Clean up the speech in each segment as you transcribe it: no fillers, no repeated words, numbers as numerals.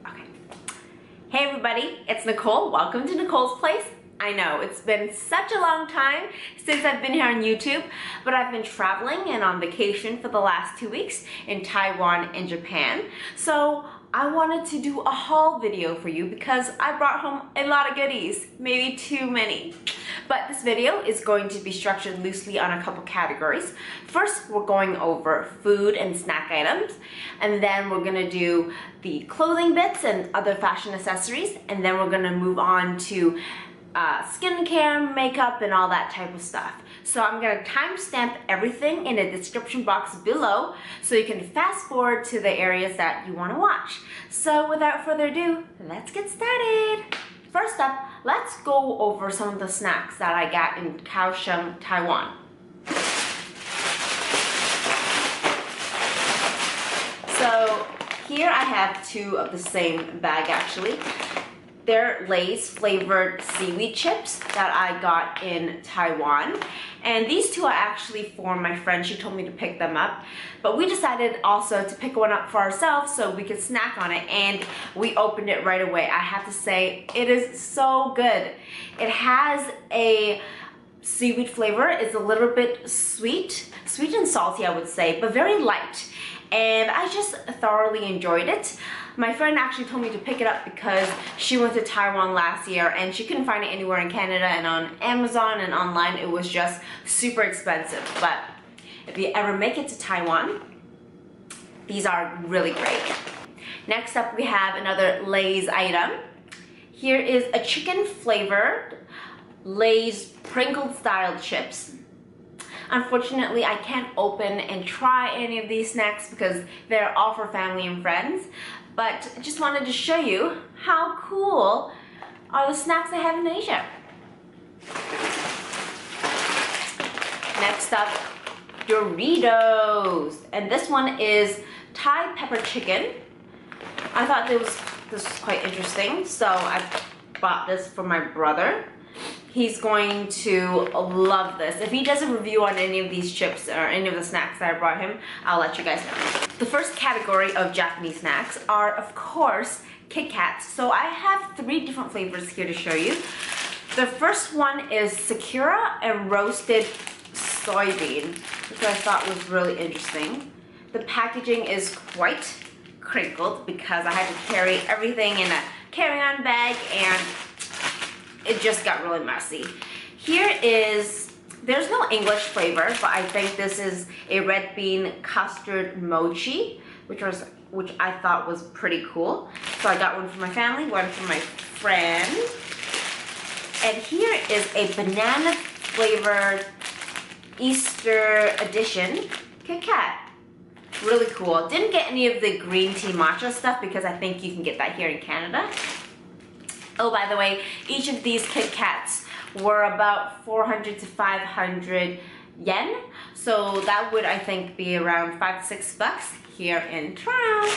Okay. Hey everybody, it's Nicole. Welcome to Nicole's Place. I know, it's been such a long time since I've been here on YouTube, but I've been traveling and on vacation for the last 2 weeks in Taiwan and Japan. So I wanted to do a haul video for you because I brought home a lot of goodies, maybe too many. But this video is going to be structured loosely on a couple categories. First, we're going over food and snack items, and then we're gonna do the clothing bits and other fashion accessories, and then we're gonna move on to skincare, makeup, and all that type of stuff. So I'm gonna timestamp everything in the description box below so you can fast forward to the areas that you wanna watch. So without further ado, let's get started. First up, let's go over some of the snacks that I got in Kaohsiung, Taiwan. So here I have two of the same bag actually. They're Lay's flavored seaweed chips that I got in Taiwan. And these two are actually for my friend. She told me to pick them up. But we decided also to pick one up for ourselves so we could snack on it. And we opened it right away. I have to say, it is so good. It has a seaweed flavor. It's a little bit sweet and salty, I would say, but very light. And I just thoroughly enjoyed it. My friend actually told me to pick it up because she went to Taiwan last year and she couldn't find it anywhere in Canada, and on Amazon and online it was just super expensive. But if you ever make it to Taiwan, these are really great. Next up we have another Lay's item. Here is a chicken flavored Lay's Pringle style chips. Unfortunately, I can't open and try any of these snacks because they're all for family and friends. But I just wanted to show you how cool are the snacks I have in Asia. Next up, Doritos. And this one is Thai pepper chicken. I thought this was quite interesting, so I bought this for my brother. He's going to love this. If he does a review on any of these chips or any of the snacks that I brought him, I'll let you guys know. The first category of Japanese snacks are, of course, Kit Kats. So I have 3 different flavors here to show you. The first one is Sakura and roasted soybean, which I thought was really interesting. The packaging is quite crinkled because I had to carry everything in a carry-on bag and it just got really messy. There's no English flavor, but I think this is a red bean custard mochi, which I thought was pretty cool. So I got one for my family, one for my friend. And here is a banana flavored Easter edition Kit Kat. Really cool. Didn't get any of the green tea matcha stuff because I think you can get that here in Canada. Oh, by the way, each of these Kit Kats were about 400 to 500 yen. So that would, I think, be around $5 to $6 here in Toronto.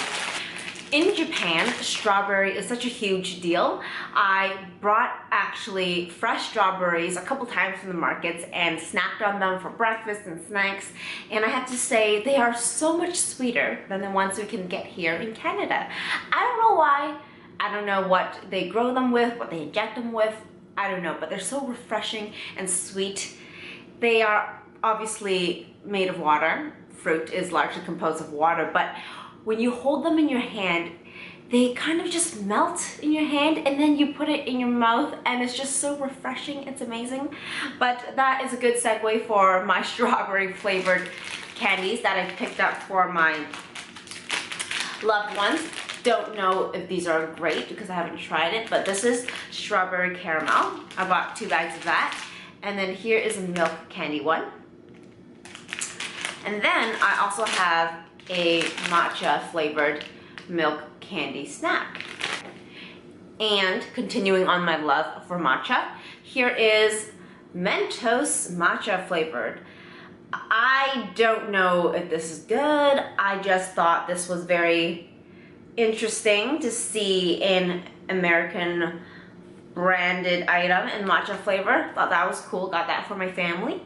In Japan, strawberry is such a huge deal. I brought actually fresh strawberries a couple times from the markets and snacked on them for breakfast and snacks. And I have to say, they are so much sweeter than the ones we can get here in Canada. I don't know why. I don't know what they grow them with, what they inject them with, I don't know, but they're so refreshing and sweet. They are obviously made of water. Fruit is largely composed of water, but when you hold them in your hand, they kind of just melt in your hand and then you put it in your mouth and it's just so refreshing, it's amazing. But that is a good segue for my strawberry flavored candies that I picked up for my loved ones. Don't know if these are great because I haven't tried it, but this is strawberry caramel. I bought 2 bags of that. And then here is a milk candy one. And then I also have a matcha flavored milk candy snack. And continuing on my love for matcha, here is Mentos matcha flavored. I don't know if this is good. I just thought this was very interesting to see an American branded item in matcha flavor. Thought that was cool. Got that for my family.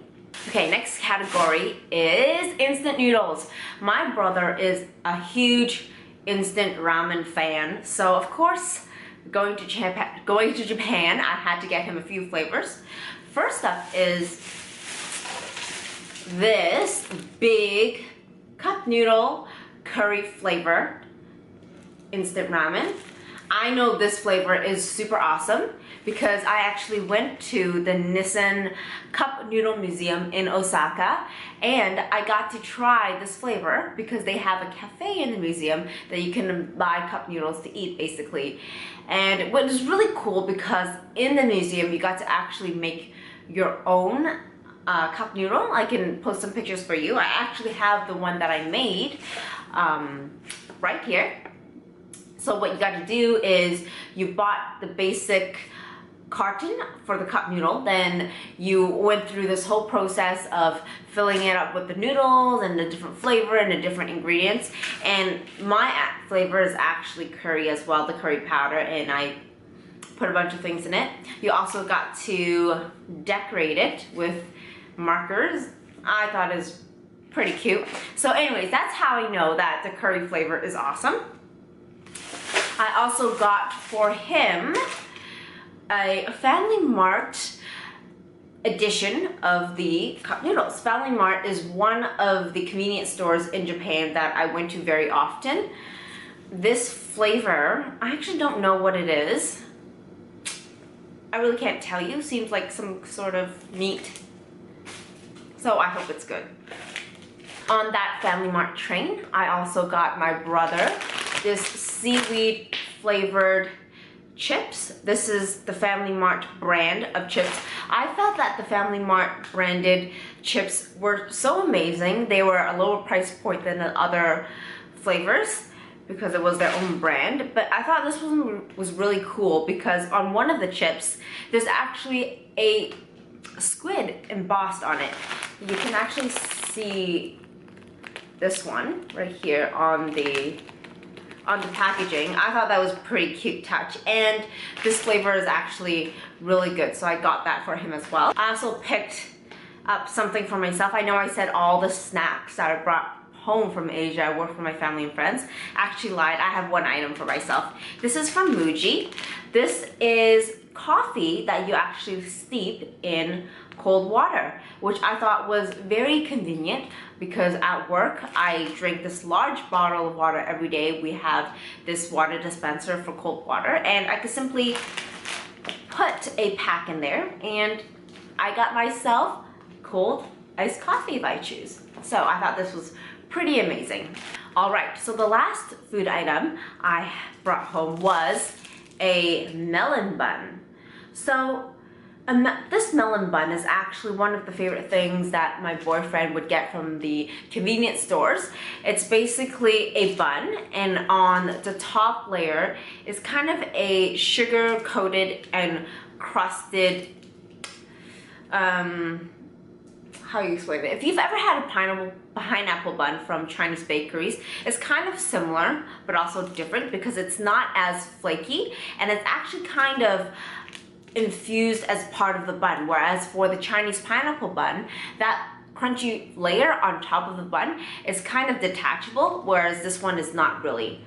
Okay, next category is instant noodles. My brother is a huge instant ramen fan. So of course, going to Japan, I had to get him a few flavors. First up is this big cup noodle curry flavor instant ramen. I know this flavor is super awesome because I actually went to the Nissan Cup Noodle Museum in Osaka, and I got to try this flavor because they have a cafe in the museum that you can buy cup noodles to eat basically. And it was really cool because in the museum you got to actually make your own cup noodle. I can post some pictures for you. I actually have the one that I made right here. So what you got to do is you bought the basic carton for the cup noodle, then you went through this whole process of filling it up with the noodles and the different flavor and the different ingredients. And my flavor is actually curry as well, the curry powder, and I put a bunch of things in it. You also got to decorate it with markers. I thought it was pretty cute. So anyways, that's how I know that the curry flavor is awesome. I also got for him a Family Mart edition of the cup noodles. Family Mart is one of the convenience stores in Japan that I went to very often. This flavor, I actually don't know what it is. I really can't tell you. Seems like some sort of meat. So I hope it's good. On that Family Mart train, I also got my brother this seaweed flavored chips. This is the Family Mart brand of chips. I felt that the Family Mart branded chips were so amazing. They were a lower price point than the other flavors because it was their own brand. But I thought this one was really cool because on one of the chips, there's actually a squid embossed on it. You can actually see this one right here on the packaging. I thought that was a pretty cute touch, and this flavor is actually really good, so I got that for him as well. I also picked up something for myself. I know I said all the snacks that I brought home from Asia I work for my family and friends. Actually lied, I have one item for myself. This is from Muji. This is coffee that you actually steep in cold water, which I thought was very convenient because at work I drink this large bottle of water every day. We have this water dispenser for cold water, and I could simply put a pack in there and I got myself cold iced coffee if I choose. So I thought this was pretty amazing. All right, so the last food item I brought home was a melon bun. So this melon bun is actually one of the favorite things that my boyfriend would get from the convenience stores. It's basically a bun, and on the top layer is kind of a sugar coated and crusted, how you explain it? If you've ever had a pineapple bun from Chinese bakeries, it's kind of similar but also different because it's not as flaky and it's actually kind of infused as part of the bun, whereas for the Chinese pineapple bun, that crunchy layer on top of the bun is kind of detachable, whereas this one is not really.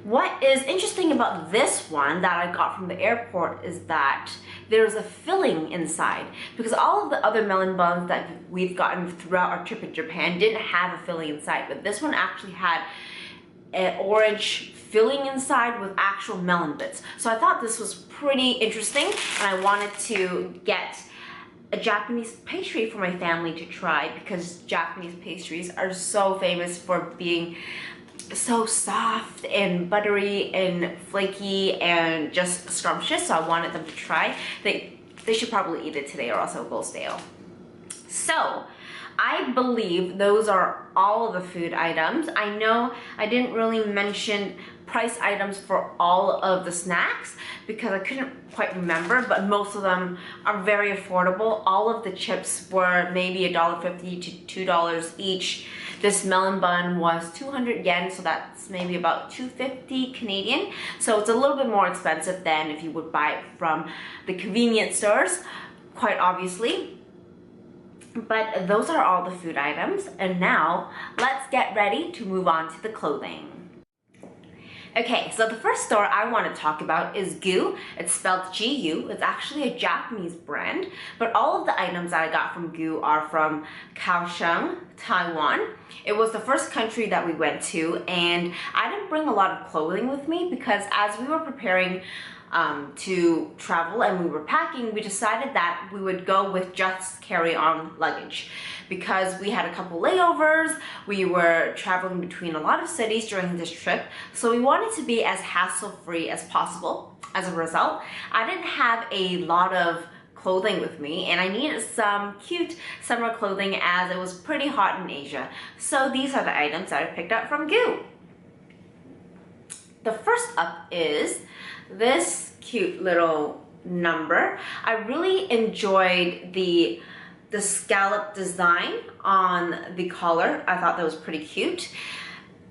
What is interesting about this one that I got from the airport is that there's a filling inside, because all of the other melon buns that we've gotten throughout our trip in Japan didn't have a filling inside, but this one actually had an orange filling inside with actual melon bits. So I thought this was pretty interesting, and I wanted to get a Japanese pastry for my family to try because Japanese pastries are so famous for being so soft and buttery and flaky and just scrumptious, so I wanted them to try. They should probably eat it today or else it'll go stale. So I believe those are all of the food items. I know I didn't really mention price items for all of the snacks because I couldn't quite remember, but most of them are very affordable. All of the chips were maybe $1.50 to $2 each. This melon bun was 200 yen, so that's maybe about 250 Canadian. So it's a little bit more expensive than if you would buy it from the convenience stores, quite obviously. But those are all the food items, and now let's get ready to move on to the clothing. Okay, so the first store I want to talk about is GU. It's spelled G-U. It's actually a Japanese brand, but all of the items that I got from GU are from Kaohsiung, Taiwan. It was the first country that we went to, and I didn't bring a lot of clothing with me because as we were preparing to travel and we were packing, we decided that we would go with just carry-on luggage because we had a couple layovers. We were traveling between a lot of cities during this trip, so we wanted to be as hassle-free as possible. As a result, I didn't have a lot of clothing with me, and I needed some cute summer clothing as it was pretty hot in Asia. So these are the items that I picked up from GU. The first up is this cute little number. I really enjoyed the scallop design on the collar. I thought that was pretty cute.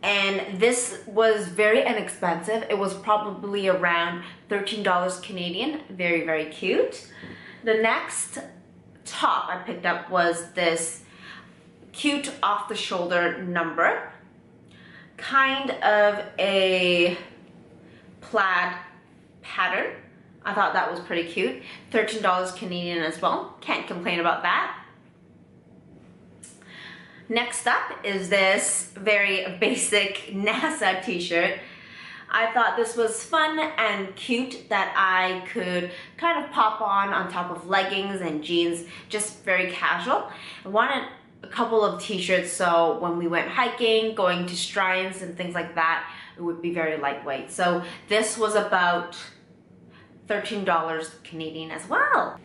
And this was very inexpensive. It was probably around $13 Canadian. Very, very cute. The next top I picked up was this cute off-the-shoulder number. Kind of a plaid pattern. I thought that was pretty cute. $13 Canadian as well. Can't complain about that. Next up is this very basic NASA t-shirt. I thought this was fun and cute that I could kind of pop on top of leggings and jeans, just very casual. I wanted a couple of t-shirts so when we went hiking, going to shrines and things like that, it would be very lightweight. So this was about $13 Canadian as well.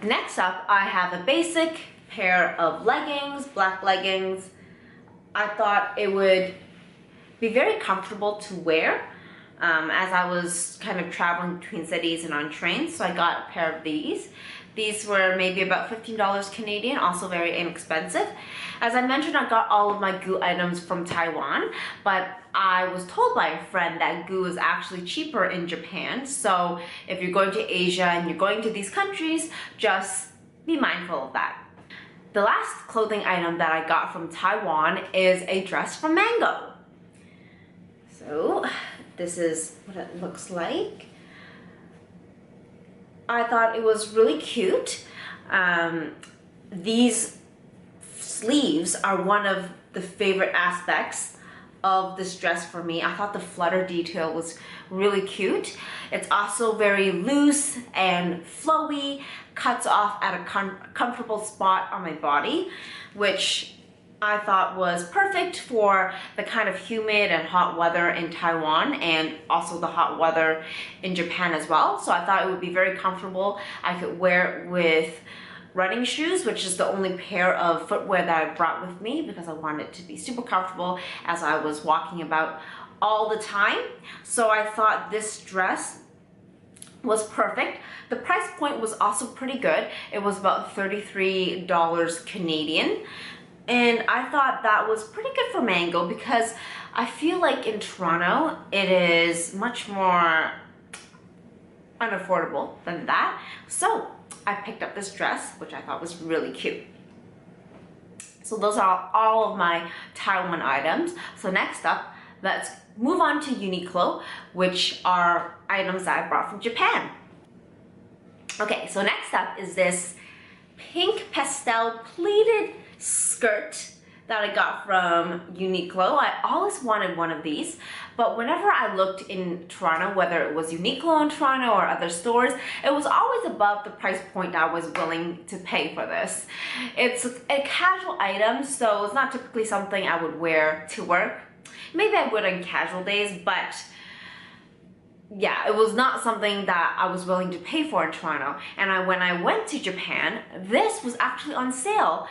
Next up, I have a basic pair of leggings, black leggings. I thought it would be very comfortable to wear as I was kind of traveling between cities and on trains, so I got a pair of these. These were maybe about $15 Canadian, also very inexpensive. As I mentioned, I got all of my GU items from Taiwan, but I was told by a friend that GU is actually cheaper in Japan. So if you're going to Asia and you're going to these countries, just be mindful of that. The last clothing item that I got from Taiwan is a dress from Mango. So this is what it looks like. I thought it was really cute. These sleeves are one of the favorite aspects of this dress for me. I thought the flutter detail was really cute. It's also very loose and flowy, cuts off at a comfortable spot on my body, which I thought was perfect for the kind of humid and hot weather in Taiwan and also the hot weather in Japan as well. So I thought it would be very comfortable. I could wear it with running shoes, which is the only pair of footwear that I brought with me because I wanted it to be super comfortable as I was walking about all the time. So I thought this dress was perfect. The price point was also pretty good. It was about $33 Canadian. And I thought that was pretty good for Mango because I feel like in Toronto, it is much more unaffordable than that. So I picked up this dress, which I thought was really cute. So those are all of my Taiwan items. So next up, let's move on to Uniqlo, which are items that I brought from Japan. Okay, so next up is this pink pastel pleated skirt that I got from Uniqlo. I always wanted one of these, but whenever I looked in Toronto, whether it was Uniqlo in Toronto or other stores, it was always above the price point I was willing to pay for this. It's a casual item, so it's not typically something I would wear to work. Maybe I would on casual days, but yeah, it was not something that I was willing to pay for in Toronto. And when I went to Japan, this was actually on sale.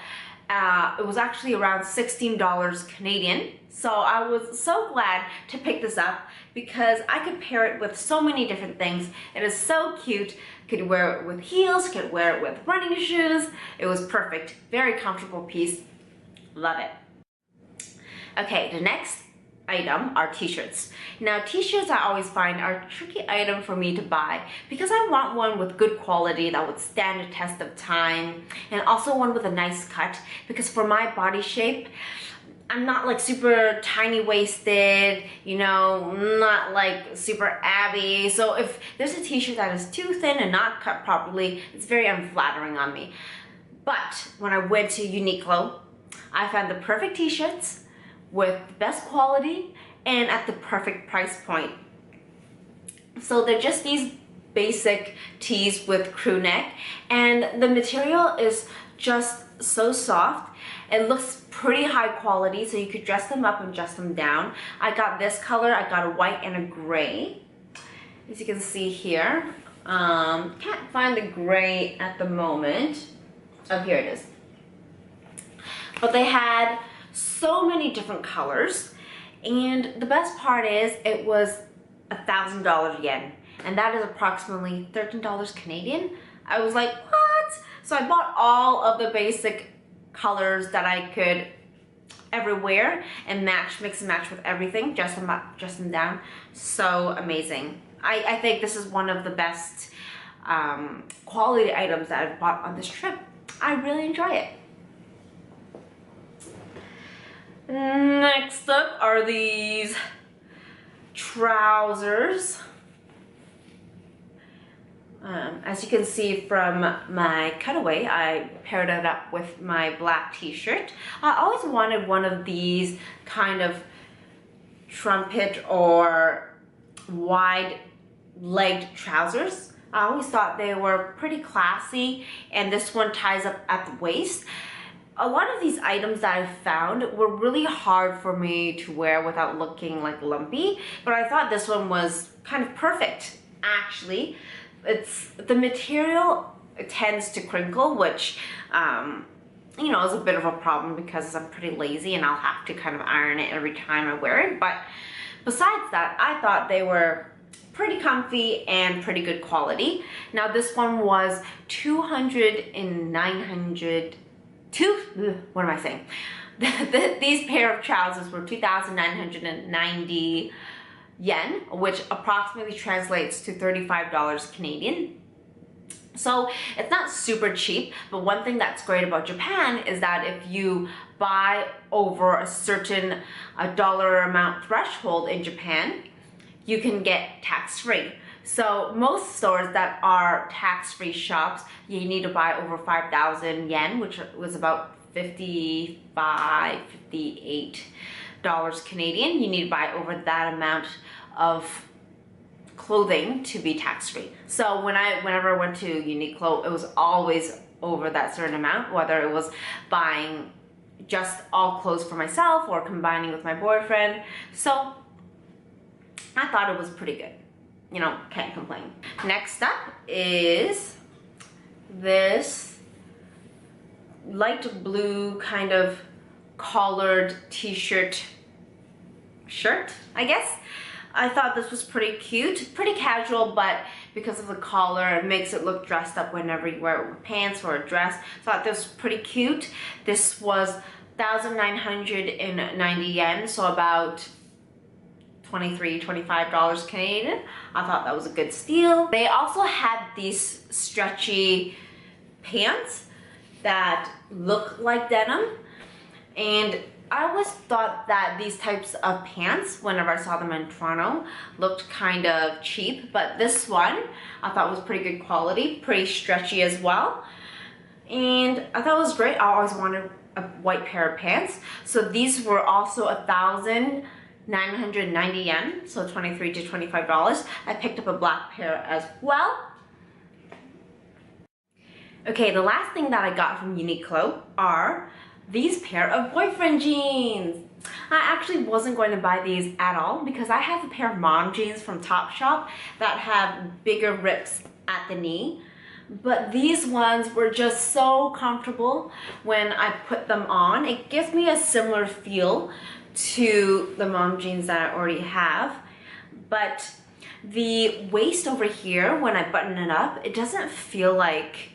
It was actually around $16 Canadian. So I was so glad to pick this up because I could pair it with so many different things. It is so cute. Could wear it with heels, could wear it with running shoes. It was perfect. Very comfortable piece. Love it. Okay, the next item are t-shirts. Now t-shirts I always find are a tricky item for me to buy because I want one with good quality that would stand the test of time and also one with a nice cut because for my body shape I'm not like super tiny waisted, you know, not like super abby. So if there's a t-shirt that is too thin and not cut properly, it's very unflattering on me. But when I went to Uniqlo, I found the perfect t-shirts with the best quality and at the perfect price point. So they're just these basic tees with crew neck, and the material is just so soft. It looks pretty high quality, so you could dress them up and dress them down. I got this color. I got a white and a gray, as you can see here. Can't find the gray at the moment. Oh, here it is. But they had so many different colors, and the best part is it was 1,000 yen, and that is approximately $13 Canadian. I was like, what? So I bought all of the basic colors that I could ever wear and mix and match with everything, dress them up, dress them down. So amazing. I think this is one of the best quality items that I've bought on this trip. I really enjoy it. Next up are these trousers. As you can see from my cutaway, I paired it up with my black t-shirt. I always wanted one of these kind of trumpet or wide-legged trousers. I always thought they were pretty classy, and this one ties up at the waist. A lot of these items that I found were really hard for me to wear without looking like lumpy, but I thought this one was kind of perfect, actually. The material tends to crinkle, which you know, is a bit of a problem because I'm pretty lazy and I'll have to kind of iron it every time I wear it. But besides that, I thought they were pretty comfy and pretty good quality. Now this one was what am I saying? These pair of trousers were 2,990 yen, which approximately translates to $35 Canadian. So it's not super cheap, but one thing that's great about Japan is that if you buy over a certain dollar amount threshold in Japan, you can get tax-free. So most stores that are tax-free shops, you need to buy over 5,000 yen, which was about $58 Canadian. You need to buy over that amount of clothing to be tax-free. So whenever I went to Uniqlo, it was always over that certain amount, whether it was buying just all clothes for myself or combining with my boyfriend. So I thought it was pretty good. You know, can't complain. Next up is this light blue kind of collared t-shirt, I guess. I thought this was pretty cute, pretty casual, but because of the collar, it makes it look dressed up whenever you wear it with pants or a dress. So I thought this was pretty cute. This was 1,990 yen, so about $25 Canadian. I thought that was a good steal. They also had these stretchy pants that look like denim, and I always thought that these types of pants, whenever I saw them in Toronto, looked kind of cheap, but this one I thought was pretty good quality, pretty stretchy as well, and I thought it was great. I always wanted a white pair of pants, so these were also 1,990 yen, so $23 to $25. I picked up a black pair as well. Okay, the last thing that I got from Uniqlo are these pair of boyfriend jeans. I actually wasn't going to buy these at all because I have a pair of mom jeans from Topshop that have bigger rips at the knee. But these ones were just so comfortable when I put them on. It gives me a similar feel to the mom jeans that I already have. But the waist over here, when I button it up, it doesn't feel like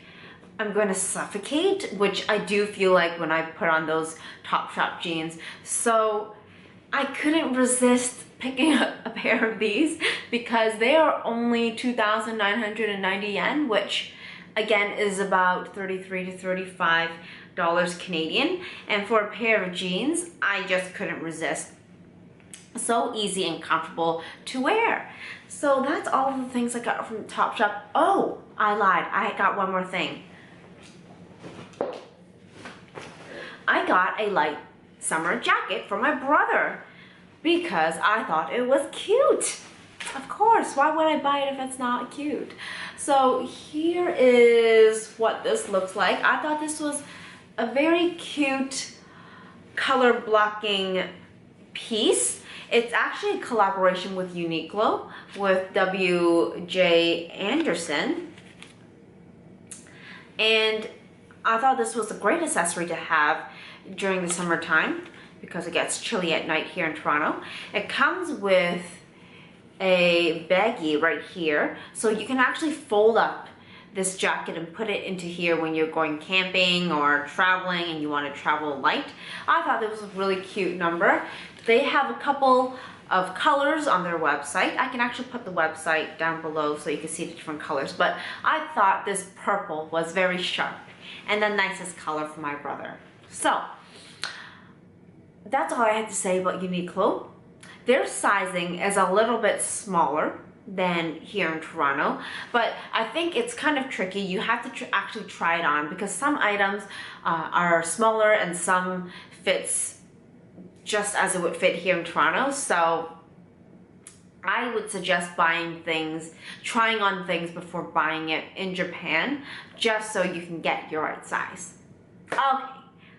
I'm going to suffocate, which I do feel like when I put on those Topshop jeans. So I couldn't resist picking up a pair of these because they are only 2,990 yen, which again is about $33 to $35 Canadian. And for a pair of jeans, I just couldn't resist. So easy and comfortable to wear. So that's all the things I got from Topshop. Oh, I lied. I got one more thing. I got a light summer jacket for my brother because I thought it was cute. Of course, why would I buy it if it's not cute? So here is what this looks like. I thought this was a very cute color blocking piece. It's actually a collaboration with Uniqlo, with W.J. Anderson. And I thought this was a great accessory to have during the summertime because it gets chilly at night here in Toronto. It comes with a baggie right here, so you can actually fold up this jacket and put it into here when you're going camping or traveling and you want to travel light. I thought this was a really cute number. They have a couple of colors on their website. I can actually put the website down below so you can see the different colors, but I thought this purple was very sharp and the nicest color for my brother. So that's all I had to say about Uniqlo. Their sizing is a little bit smaller than here in Toronto, but I think it's kind of tricky. You have to actually try it on because some items are smaller and some fits just as it would fit here in Toronto. So I would suggest trying on things before buying it in Japan, just so you can get your right size. Okay,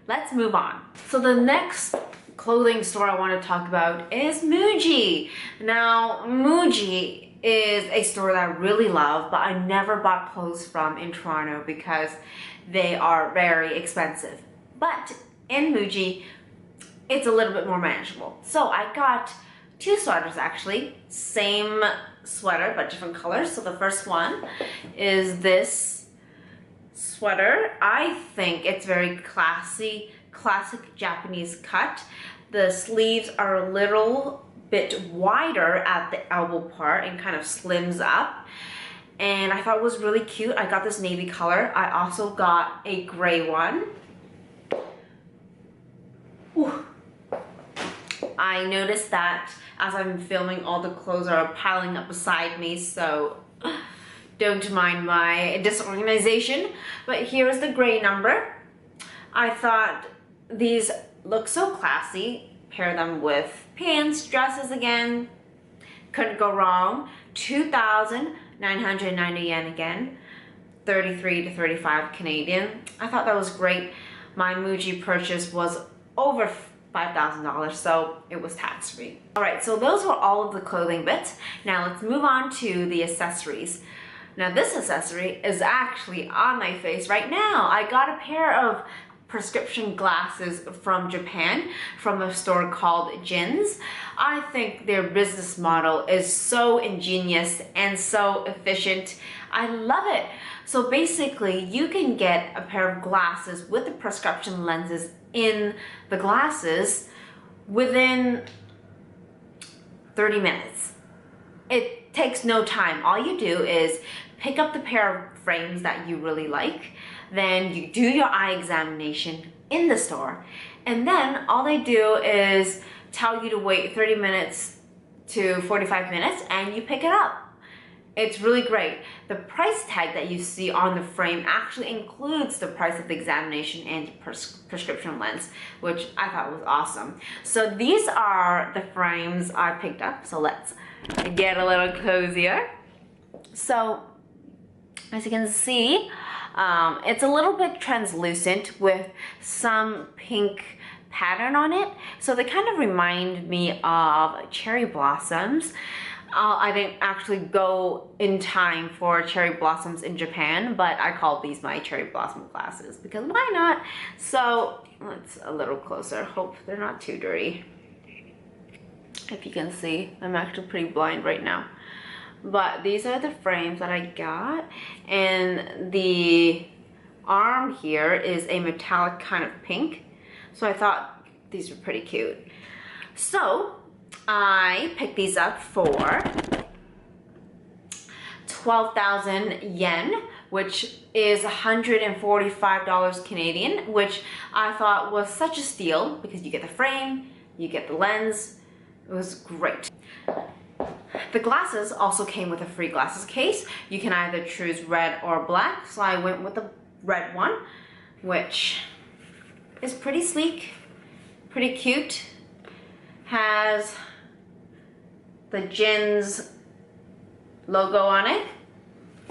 let's move on. So the next clothing store I want to talk about is Muji. Now, Muji is a store that I really love, but I never bought clothes from in Toronto because they are very expensive. But in Muji, it's a little bit more manageable. So I got two sweaters actually, same sweater but different colors. So the first one is this sweater. I think it's very classic Japanese cut. The sleeves are a little bit wider at the elbow part and kind of slims up. And I thought it was really cute. I got this navy color. I also got a gray one. Ooh. I noticed that as I'm filming, all the clothes are piling up beside me, so don't mind my disorganization. But here's the gray number. I thought these look so classy. Pair them with pants, dresses again. Couldn't go wrong. 2,990 yen again. 33 to 35 Canadian. I thought that was great. My Muji purchase was over $5,000, so it was tax-free. All right, so those were all of the clothing bits. Now let's move on to the accessories. Now this accessory is actually on my face right now. I got a pair of prescription glasses from Japan from a store called Jin's. I think their business model is so ingenious and so efficient. I love it. So basically you can get a pair of glasses with the prescription lenses in the glasses within 30 minutes. It takes no time. All you do is pick up the pair of frames that you really like, then you do your eye examination in the store, and then all they do is tell you to wait 30 minutes to 45 minutes and you pick it up. It's really great. The price tag that you see on the frame actually includes the price of the examination and prescription lens, which I thought was awesome. So these are the frames I picked up. So let's get a little closer. So as you can see, it's a little bit translucent with some pink pattern on it. So they kind of remind me of cherry blossoms. I didn't actually go in time for cherry blossoms in Japan, but I call these my cherry blossom glasses because why not? So let's a little closer. Hope they're not too dirty. If you can see, I'm actually pretty blind right now. But these are the frames that I got, and the arm here is a metallic kind of pink. So I thought these were pretty cute. So I picked these up for 12,000 yen, which is $145 Canadian, which I thought was such a steal because you get the frame, you get the lens. It was great. The glasses also came with a free glasses case. You can either choose red or black, so I went with the red one, which is pretty sleek, pretty cute. Has the Jin's logo on it.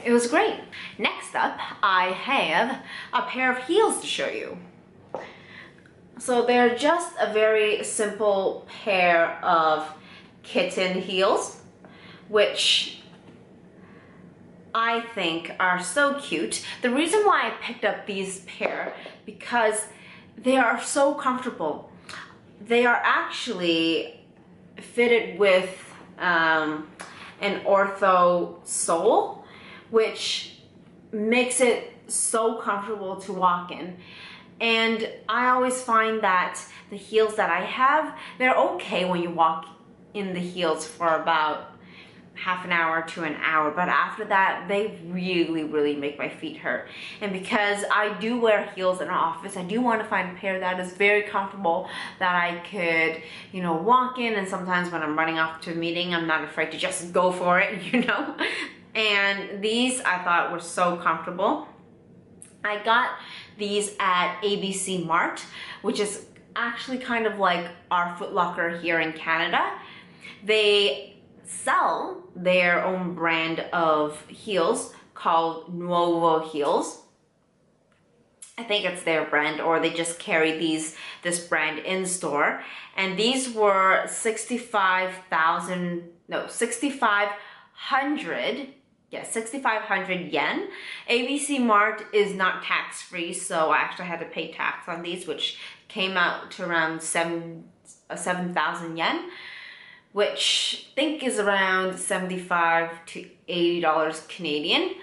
It was great. Next up, I have a pair of heels to show you. So they're just a very simple pair of kitten heels, which I think are so cute. The reason why I picked up these pair, because they are so comfortable. They are actually fitted with an ortho sole, which makes it so comfortable to walk in. And I always find that the heels that I have, they're okay when you walk in the heels for about half an hour to an hour, but after that they really make my feet hurt. And because I do wear heels in our office, I do want to find a pair that is very comfortable, that I could, you know, walk in, and sometimes when I'm running off to a meeting, I'm not afraid to just go for it, you know. And these I thought were so comfortable. I got these at ABC Mart, which is actually kind of like our Foot Locker here in Canada. They sell their own brand of heels called Nuovo heels. I think it's their brand, or they just carry this brand in store. And these were 6,500 yen. ABC Mart is not tax-free, so I actually had to pay tax on these, which came out to around 7,000 yen. Which I think is around $75 to $80 Canadian.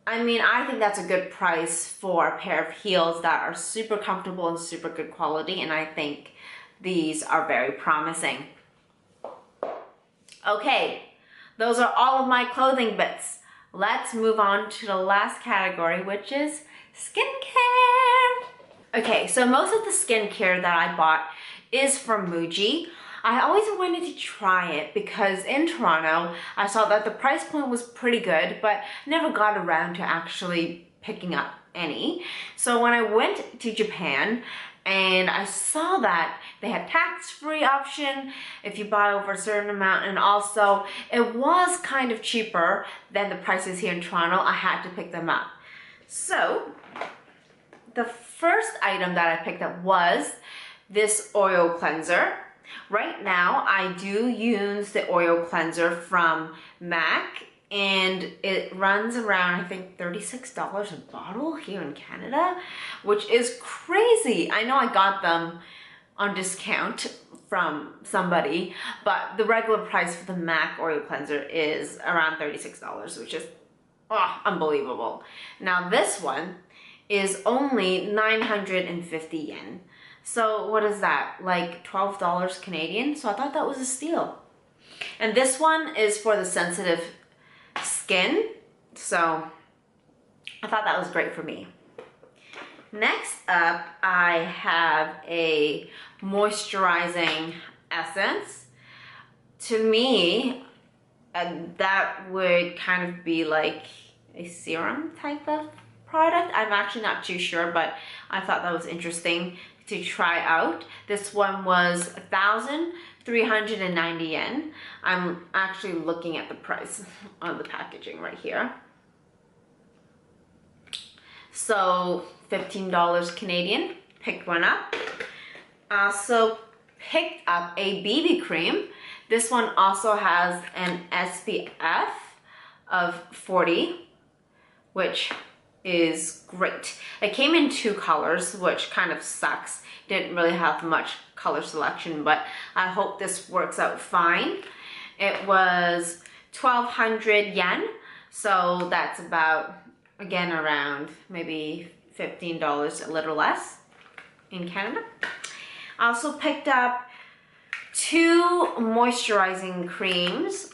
I mean, I think that's a good price for a pair of heels that are super comfortable and super good quality, and I think these are very promising. Okay, those are all of my clothing bits. Let's move on to the last category, which is skincare. Okay, so most of the skincare that I bought is from Muji. I always wanted to try it because in Toronto, I saw that the price point was pretty good, but never got around to actually picking up any. So when I went to Japan and I saw that they had tax-free option if you buy over a certain amount, and also it was kind of cheaper than the prices here in Toronto, I had to pick them up. So the first item that I picked up was this oil cleanser. Right now, I do use the oil cleanser from MAC, and it runs around, I think, $36 a bottle here in Canada, which is crazy. I know I got them on discount from somebody, but the regular price for the MAC oil cleanser is around $36, which is unbelievable. Now this one is only 950 yen. So what is that, like $12 Canadian? So I thought that was a steal. And this one is for the sensitive skin, so I thought that was great for me. Next up, I have a moisturizing essence. To me, that would kind of be like a serum type of product. I'm actually not too sure, but I thought that was interesting to try out. This one was 1,390 yen. I'm actually looking at the price on the packaging right here. So $15 Canadian. Picked one up. Also picked up a BB cream. This one also has an SPF of 40, which is great. It came in 2 colors, which kind of sucks. Didn't really have much color selection, but I hope this works out fine. It was 1,200 yen, so that's about, again, around maybe $15, a little less in Canada. I also picked up 2 moisturizing creams.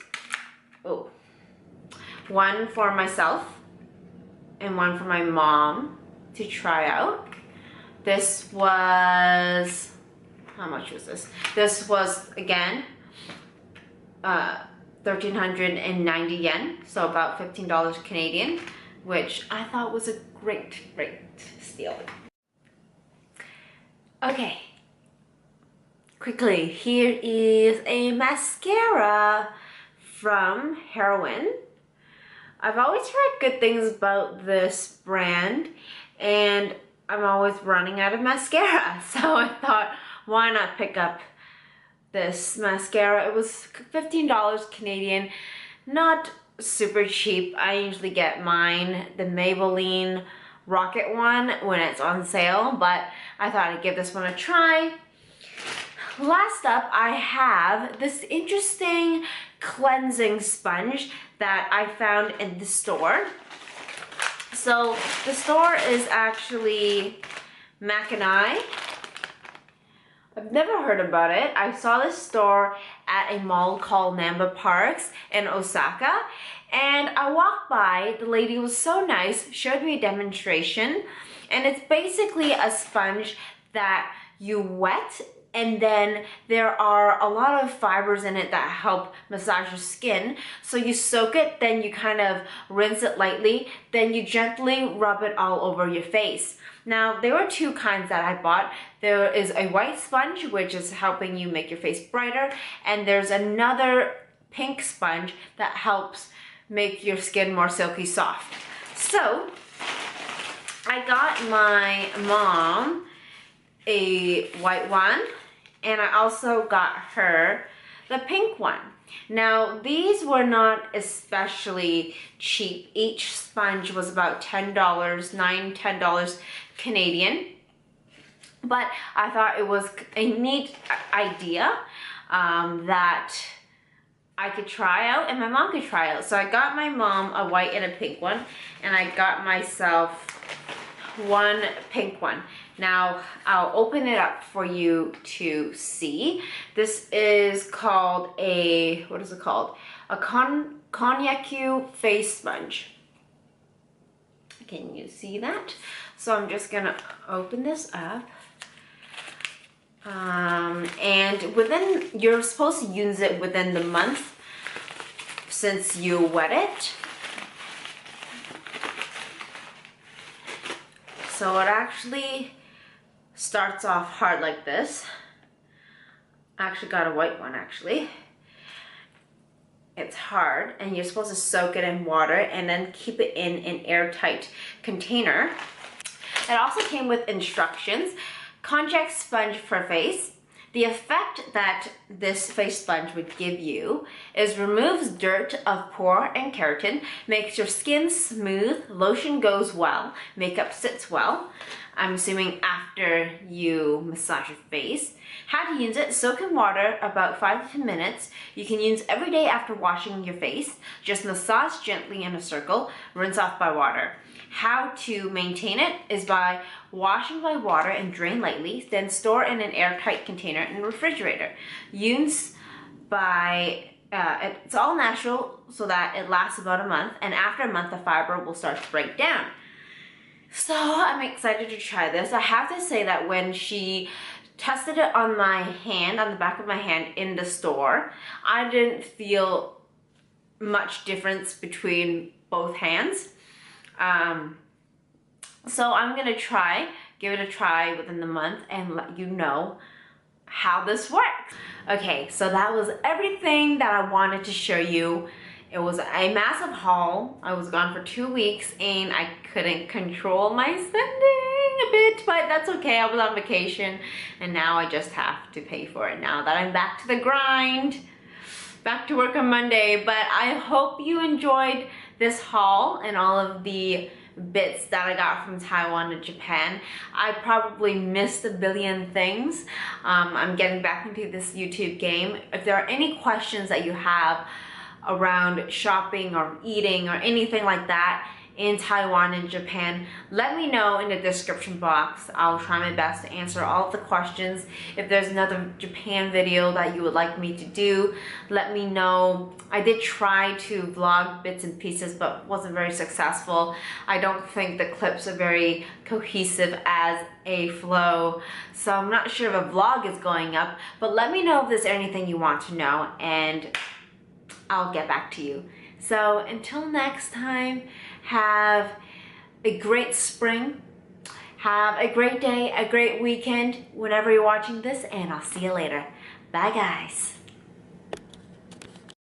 one for myself and one for my mom to try out. This was, how much was this? This was, again, 1,390 yen, so about $15 Canadian, which I thought was a great steal. Okay, quickly, here is a mascara from Heroin. I've always heard good things about this brand, and I'm always running out of mascara, so I thought, why not pick up this mascara? It was $15 Canadian, not super cheap. I usually get mine, the Maybelline Rocket one, when it's on sale, but I thought I'd give this one a try. Last up, I have this interesting cleansing sponge that I found in the store. So the store is actually Mackinac. I've never heard about it. I saw this store at a mall called Namba Parks in Osaka, and I walked by. The lady was so nice, showed me a demonstration, and it's basically a sponge that you wet, and then there are a lot of fibers in it that help massage your skin. So you soak it, then you kind of rinse it lightly, then you gently rub it all over your face. Now, there were two kinds that I bought. There is a white sponge, which is helping you make your face brighter, and there's another pink sponge that helps make your skin more silky soft. So, I got my mom a white one, and I also got her the pink one. Now, these were not especially cheap. Each sponge was about $10, $10 Canadian. But I thought it was a neat idea that I could try out and my mom could try out. So I got my mom a white and a pink one, and I got myself one pink one. Now, I'll open it up for you to see. This is called a, what is it called? A cognac face sponge. Can you see that? So I'm just gonna open this up. And you're supposed to use it within the month since you wet it. So it actually starts off hard like this. I actually got a white one actually. It's hard, and you're supposed to soak it in water and then keep it in an airtight container. It also came with instructions. Cognac sponge for face. The effect that this face sponge would give you is removes dirt of pore and keratin, makes your skin smooth, lotion goes well, makeup sits well. I'm assuming after you massage your face. How to use it: soak in water about 5 to 10 minutes. You can use every day after washing your face. Just massage gently in a circle, rinse off by water. How to maintain it is by washing by water and drain lightly, then store in an airtight container in the refrigerator. Use by, it's all natural so that it lasts about a month, and after a month the fiber will start to break down. So I'm excited to try this. I have to say that when she tested it on my hand, on the back of my hand in the store, I didn't feel much difference between both hands. So I'm gonna give it a try within the month and let you know how this works. Okay, so that was everything that I wanted to show you. It was a massive haul. I was gone for 2 weeks and I couldn't control my spending a bit, but that's okay. I was on vacation and now I just have to pay for it now that I'm back to the grind. Back to work on Monday, but I hope you enjoyed this haul and all of the bits that I got from Taiwan and Japan. I probably missed a billion things. I'm getting back into this YouTube game. If there are any questions that you have around shopping or eating or anything like that, in Taiwan and Japan, let me know in the description box. I'll try my best to answer all of the questions. If there's another Japan video that you would like me to do, let me know. I did try to vlog bits and pieces, but wasn't very successful. I don't think the clips are very cohesive as a flow, so I'm not sure if a vlog is going up, but let me know if there's anything you want to know and I'll get back to you. So until next time, have a great spring, have a great day, a great weekend whenever you're watching this, and I'll see you later. Bye guys.